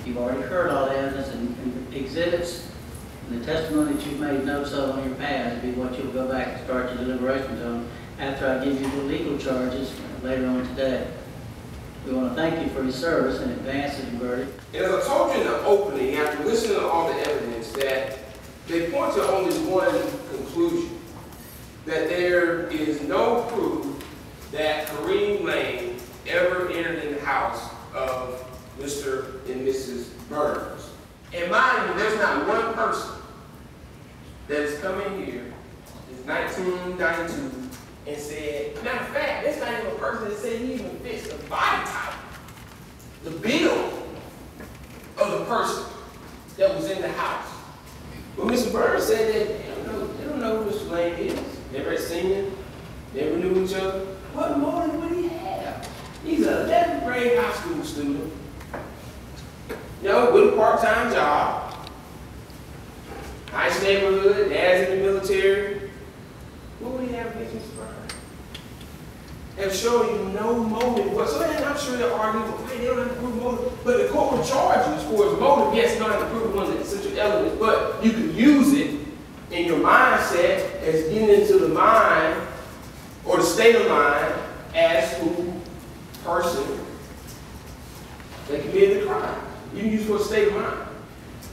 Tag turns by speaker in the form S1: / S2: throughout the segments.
S1: You've already heard all the evidence and exhibits, and the testimony that you've made notes of on your pad will be what you'll go back and start your deliberations on after I give you the legal charges later on today. We want to thank you for your service in advance of your verdict.
S2: And as I told you in the opening, after listening to all the evidence, that they point to only one conclusion, that there is no proof that Kareem Lane ever entered in the house of Mr. and Mrs. Burns. And mind you, there's not one person that has come in here since 1992 and said, matter of fact, there's not even a person that said he even fits the body type, the build of the person that was in the house. But Mr. Burns said that they don't know who Mr. Lane is. Never had seen him, never knew each other. What motive would he have? He's an 11th grade high school student, you know, with a part-time job, nice neighborhood, dad's in the military. What would he have against Mr. Burns? Have shown you no motive whatsoever. And I'm sure they'll argue, well, they don't have to prove motive. But the court will charge you as far as motive. Yes, you don't have to prove one of the essential elements, but you can use it in your mindset as getting into the mind or the state of mind as to person that committed the crime. You can use it for a state of mind.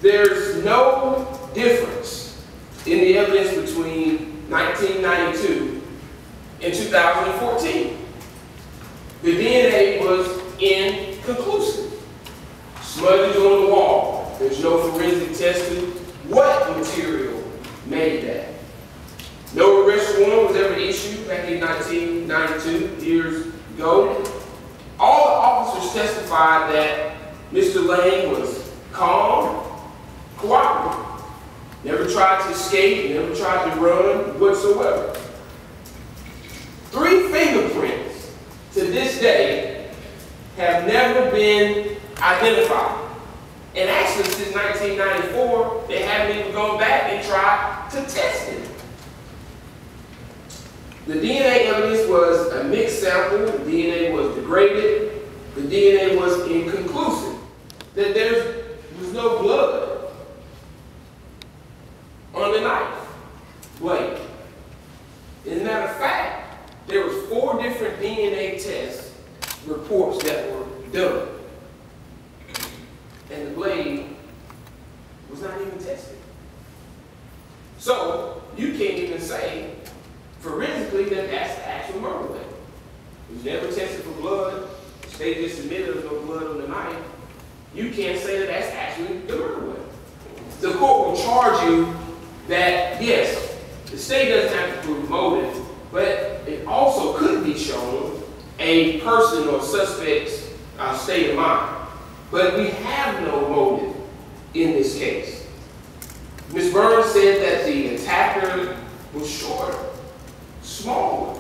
S2: There's no difference in the evidence between 1992 and 2014. The DNA was inconclusive. Smudges on the wall. There's no forensic testing. What material made that? No arrest warrant was ever issued back in 1992, years ago. All the officers testified that Mr. Lane was calm, cooperative, never tried to escape, never tried to run whatsoever. 3 fingerprints to this day have never been identified. And actually, since 1994, they haven't even gone back and tried to test it. The DNA evidence was a mixed sample. The DNA was degraded. The DNA was inconclusive. That there was no blood on the knife blade. As a matter of fact, there was 4 different DNA test reports that were done. And the blade was not even tested. So you can't even say forensically that that's the actual murder weapon. It was never tested for blood. The state just admitted there was no blood on the knife. You can't say that that's actually the murder weapon. The court will charge you that, yes, the state doesn't have to prove motive, but it also could be shown a person or suspect's state of mind. But we have no motive in this case. Ms. Burns said that the attacker was shorter, smaller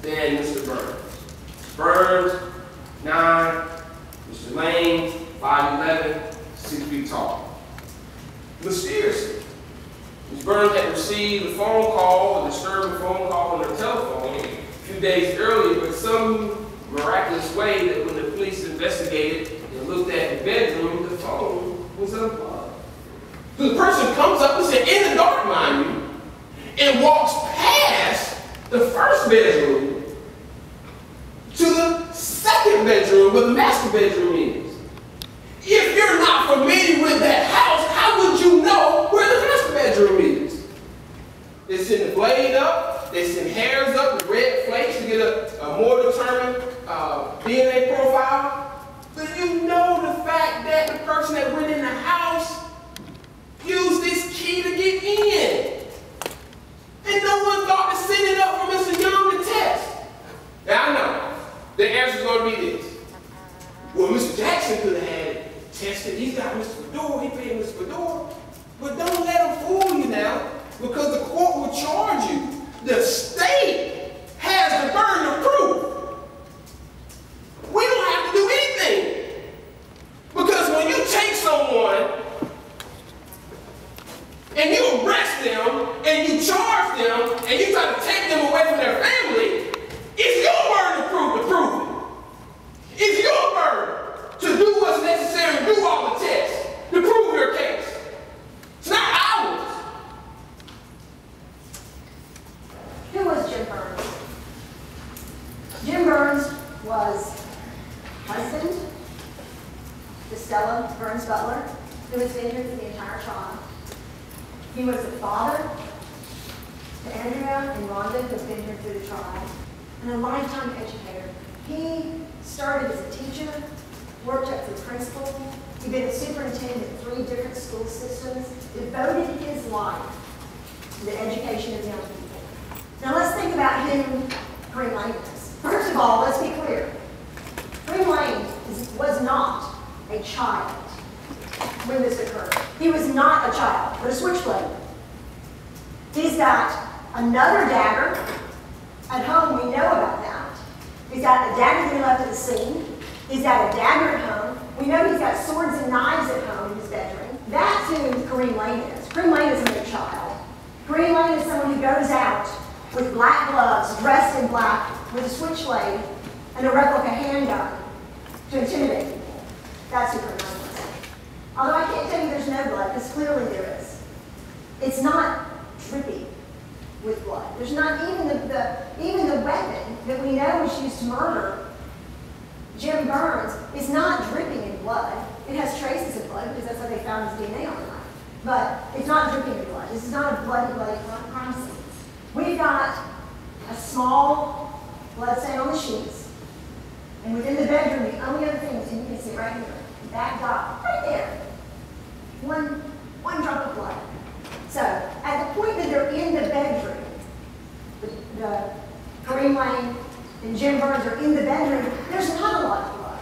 S2: than Mr. Burns. Burns, 9, Mr. Lane, 5'11", 6 feet tall. Mysteriously, Ms. Burns had received a phone call, a disturbing phone call on her telephone a few days earlier, but some miraculous way that when the police investigated and looked at the bedroom, the phone was unplugged. So the person comes up and said, in the dark, mind you, and walks past the first bedroom to the second bedroom where the master bedroom is. If you're not familiar with that house, how would you know where the master bedroom is? They send the blade up, they send hairs up, the red flakes to get a more determined DNA profile. But you know the fact that the person that went in the house used this key to get in. And no one thought to send it up for Mr. Young to test. Now I know, the answer is going to be this. Well, Mr. Jackson could have had it tested. He's got Mr. Fedor, he paid Mr. Fedor. But don't let him fool you now, because the court will charge you. The state has the burden of proof. We don't have to do anything. Because when you take someone and you arrest them and you charge them and you try to take them away from their family, it's your burden of proof to prove it. It's your burden to do what's necessary, do all the tests.
S3: Jim Burns was husband to Stella Burns Butler, who has been here for the entire trial. He was a father to Andrea and Rhonda, who has been here through the trial, and a lifetime educator. He started as a teacher, worked up to principal. He'd been a superintendent in 3 different school systems, devoted his life to the education of young people. Now let's think about who Kareem Lane is. First of all, let's be clear. Kareem Lane was not a child when this occurred. He was not a child, but a switchblade. He's got another dagger at home. We know about that. He's got a dagger that he left at the scene. He's got a dagger at home. We know he's got swords and knives at home in his bedroom. That's who Kareem Lane is. Kareem Lane isn't a child. Kareem Lane is someone who goes out with black gloves, dressed in black, with a switchblade and a replica handgun to intimidate people. That's who Kareem Lane is. Although I can't tell you there's no blood, because clearly there is. It's not drippy with blood. There's not even the weapon that we know was used to murder Jim Burns is not dripping in blood. It has traces of blood because that's how they found his DNA on the knife. But it's not dripping in blood. This is not a bloody crime scene. We've got a small blood stain on the sheets. And within the bedroom, the only other thing is, and you can see right here, that dot, right there. One drop of blood. So, at the point that they're in the bedroom, the Kareem Lane and Jim Burns are in the bedroom, there's not a lot of blood.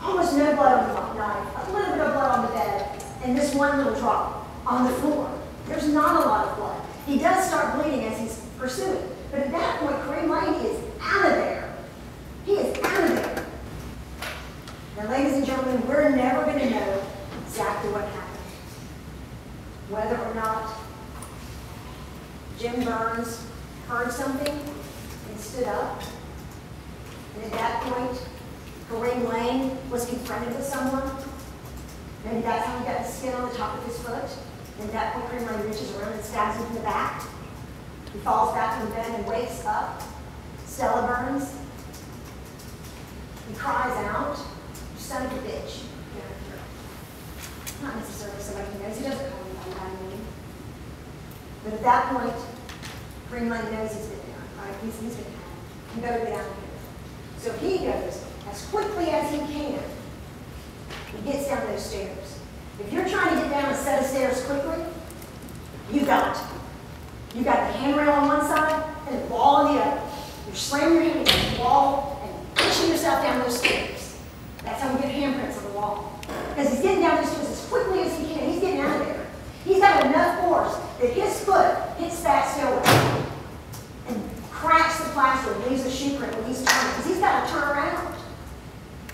S3: Almost no blood on the knife, a little bit of blood on the bed, and this one little drop on the floor. There's not a lot of blood. He does start bleeding as he's pursuing, but at that point, Kareem Lane is out of there. He is out of there. Now, ladies and gentlemen, we're never going to know exactly what happened. Whether or not Jim Burns heard something and stood up. And at that point, Kareem Lane was confronted with someone. Maybe that's how he got the skin on the top of his foot. And at that point, Kareem Lane reaches around and stabs him in the back. He falls back in bed and wakes up. Stella Burns. He cries out, "You son of a bitch." Not necessarily somebody he knows. He doesn't call him by that name. But at that point, Kareem Lane knows he's been there. Right? He's been had. You better get out of here. So he goes as quickly as he can. He gets down those stairs. If you're trying to get down a set of stairs quickly, you got it. You got the handrail on one side and the wall on the other. You're slamming your hand against the wall and pushing yourself down those stairs. That's how we get handprints on the wall. Because he's getting down those stairs as quickly as he can. He's getting out of there. He's got enough force that his foot hits that stairway and cracks the plaster and leaves a shoe print when he's turning. Because he's got to turn around.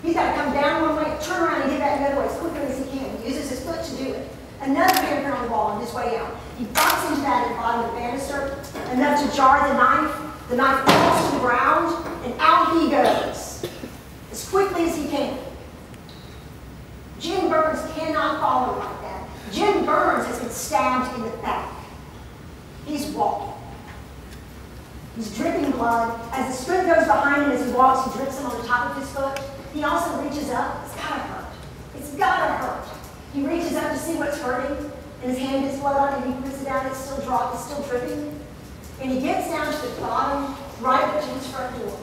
S3: He's got to come down one way, turn around, and get back the other way as quickly as he can. He uses his foot to do it. Another handprint on the wall on his way out. He bumps into that at the bottom of the banister, enough to jar the knife. The knife falls to the ground, and out he goes as quickly as he can. Jim Burns cannot follow like that. Jim Burns has been stabbed in the back. He's walking. He's dripping blood. As the script goes behind him as he walks, he drips him on the top of his foot. He also reaches up. It's gotta hurt. It's gotta hurt. He reaches up to see what's hurting, and his hand gets blood on it, and he puts it down, it's still dropped, it's still dripping. And he gets down to the bottom, right up to his front door.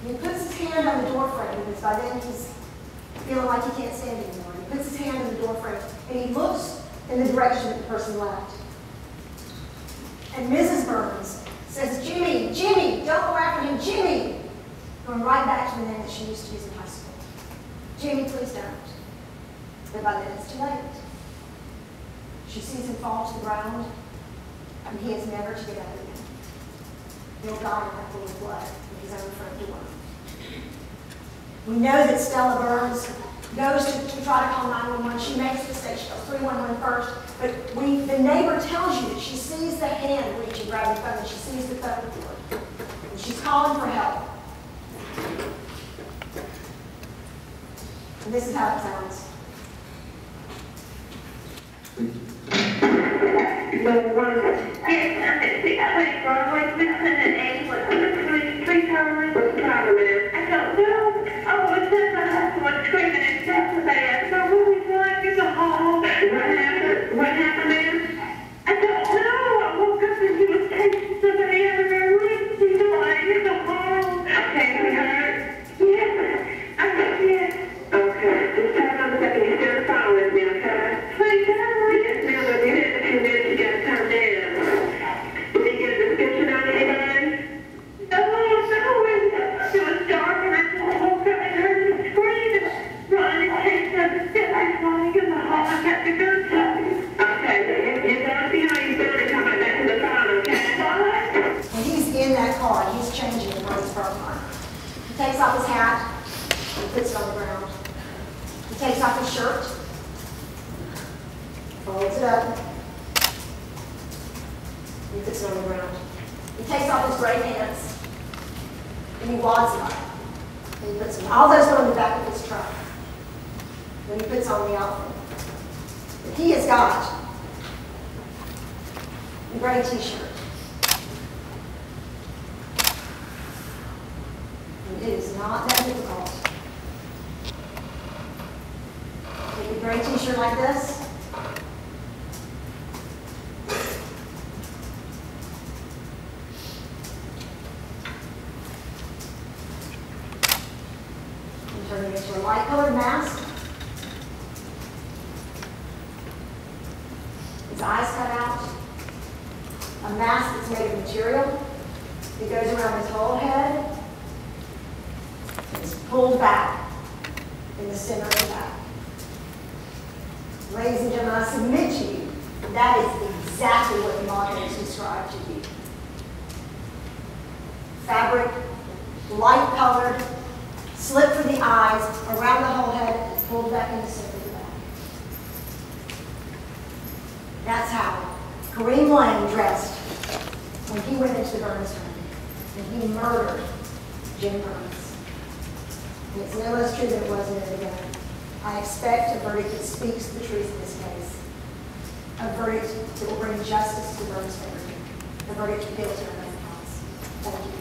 S3: And he puts his hand on the door frame, because by then he's feeling like he can't stand anymore. He puts his hand on the door frame, and he looks in the direction that the person left. And Mrs. Burns says, "Jimmy, Jimmy, don't go after him, Jimmy!" Going right back to the name that she used to use in high school. "Jimmy, please don't." But by then it's too late. She sees him fall to the ground, and he is never to get up again. He'll die in that pool of blood in his own front door. We know that Stella Burns goes to try to call 911. She makes a mistake. She calls 311 first. But the neighbor tells you that she sees the hand reach and grab the phone, and she sees the phone cord. And she's calling for help. And this is how it sounds.
S4: Yes, 620 Broadway, Lieutenant A, what's the police
S3: his birthmark. He takes off his hat and puts it on the ground. He takes off his shirt, folds it up, and puts it on the ground. He takes off his gray pants, and he wads them up. And he puts them, all those go in the back of his truck. Then he puts on the outfit. But he has got a gray t-shirt. And it is not that difficult. Take a gray t-shirt like this. And turn it into a light colored mask. His eyes cut out. A mask that's made of material. It goes around his whole head. It's pulled back in the center of the back. Ladies and gentlemen, I submit to you, that is exactly what the model is described to be. Fabric, light colored, slit for the eyes, around the whole head, and pulled back in the center of the back. That's how Kareem Lane dressed when he went into the Burns home and he murdered Jim Burns. And it's no less true than it was in the beginning. I expect a verdict that speaks the truth in this case. A verdict that will bring justice to Burns family. A verdict of guilty on both counts. Thank you.